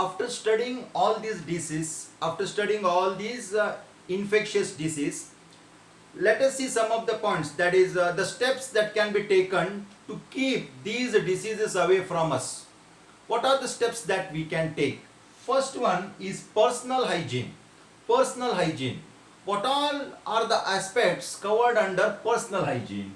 after studying all these diseases, after studying all these infectious disease, let us see some of the points, that is the steps that can be taken to keep these diseases away from us. What are the steps that we can take? First one is personal hygiene. Personal hygiene. What all are the aspects covered under personal hygiene?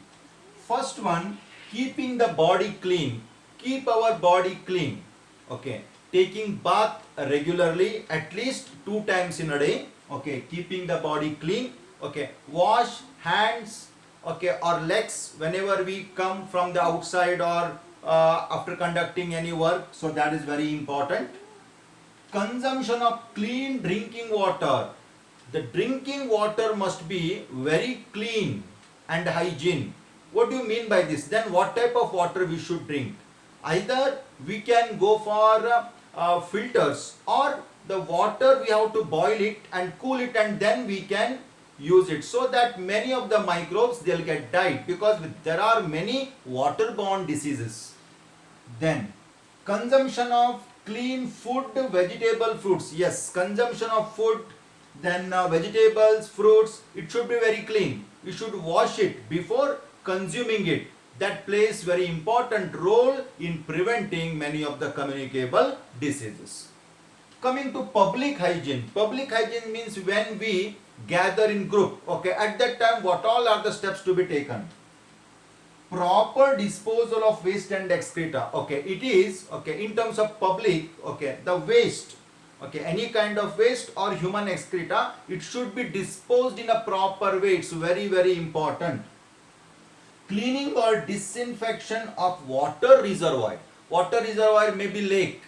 First one, keeping the body clean. Keep our body clean. Okay. Taking bath regularly, at least 2 times in a day. Okay. Keeping the body clean. Okay. Wash hands, okay, or legs whenever we come from the outside or after conducting any work. So that is very important. Consumption of clean drinking water. The drinking water must be very clean and hygiene. What do you mean by this? Then what type of water we should drink? Either we can go for filters, or the water we have to boil it and cool it and then we can use it, so that many of the microbes they'll get died, because there are many waterborne diseases. Then consumption of clean food, vegetable, fruits. Yes, consumption of food, then vegetables, fruits, it should be very clean. We should wash it before consuming it. That plays very important role in preventing many of the communicable diseases. Coming to public hygiene. Public hygiene means when we gather in group, okay, at that time what all are the steps to be taken? Proper disposal of waste and excreta. Okay, it is, okay, in terms of public, okay, the waste, okay, any kind of waste or human excreta, it should be disposed in a proper way. It's very, very important. Cleaning or disinfection of water reservoir. Water reservoir may be lake,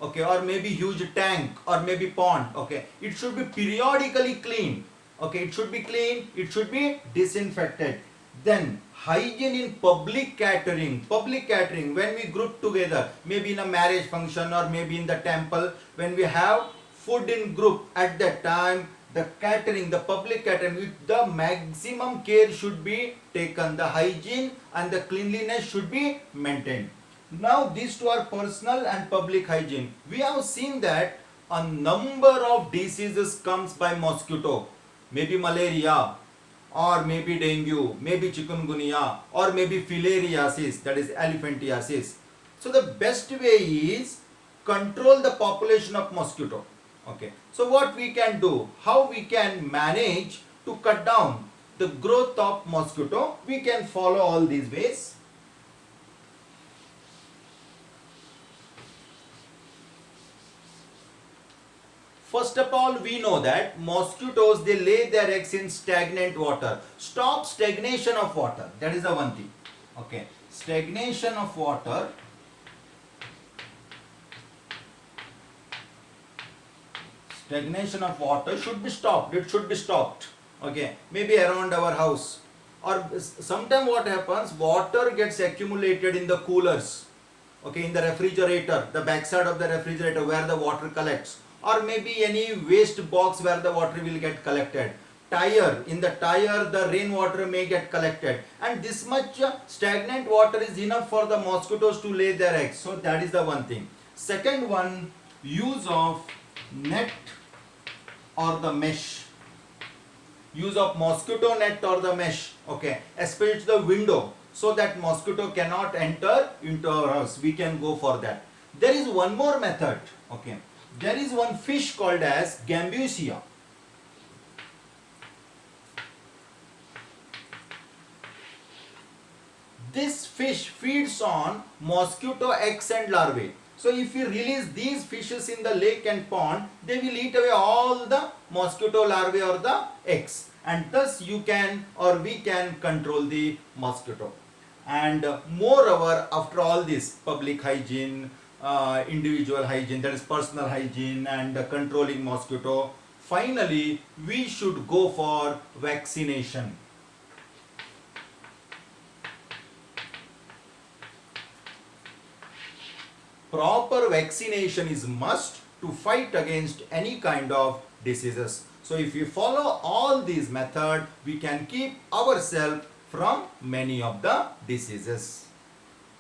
okay, or maybe huge tank, or maybe pond, okay. It should be periodically cleaned, okay. It should be clean, it should be disinfected. Then hygiene in public catering. Public catering, when we group together, maybe in a marriage function or maybe in the temple, when we have food in group, at that time the catering, the public catering, with the maximum care should be taken. The hygiene and the cleanliness should be maintained. Now these two are personal and public hygiene. We have seen that a number of diseases comes by mosquito. Maybe malaria, or maybe dengue, maybe chikungunya, or maybe filariasis, that is elephantiasis. So the best way is control the population of mosquito. Okay. So what we can do, how we can manage to cut down the growth of mosquito, we can follow all these ways. First of all, we know that mosquitoes, they lay their eggs in stagnant water. Stop stagnation of water. That is the one thing. Okay. Stagnation of water. Stagnation of water should be stopped. It should be stopped. Okay. Maybe around our house. Or sometimes what happens, water gets accumulated in the coolers. Okay. In the refrigerator, the backside of the refrigerator where the water collects. Or maybe any waste box where the water will get collected. Tire, in the tire the rainwater may get collected, and this much stagnant water is enough for the mosquitoes to lay their eggs. So that is the one thing. Second one, use of net or the mesh. Use of mosquito net or the mesh, okay, especially the window, so that mosquito cannot enter into our house. We can go for that. There is one more method, okay. There is one fish called as Gambusia. This fish feeds on mosquito eggs and larvae. So if you release these fishes in the lake and pond, they will eat away all the mosquito larvae or the eggs. And thus you can, or we can, control the mosquito. And moreover, after all this public hygiene, individual hygiene, that is personal hygiene, and controlling mosquito, finally we should go for vaccination. Proper vaccination is must to fight against any kind of diseases. So if we follow all these methods, we can keep ourselves from many of the diseases.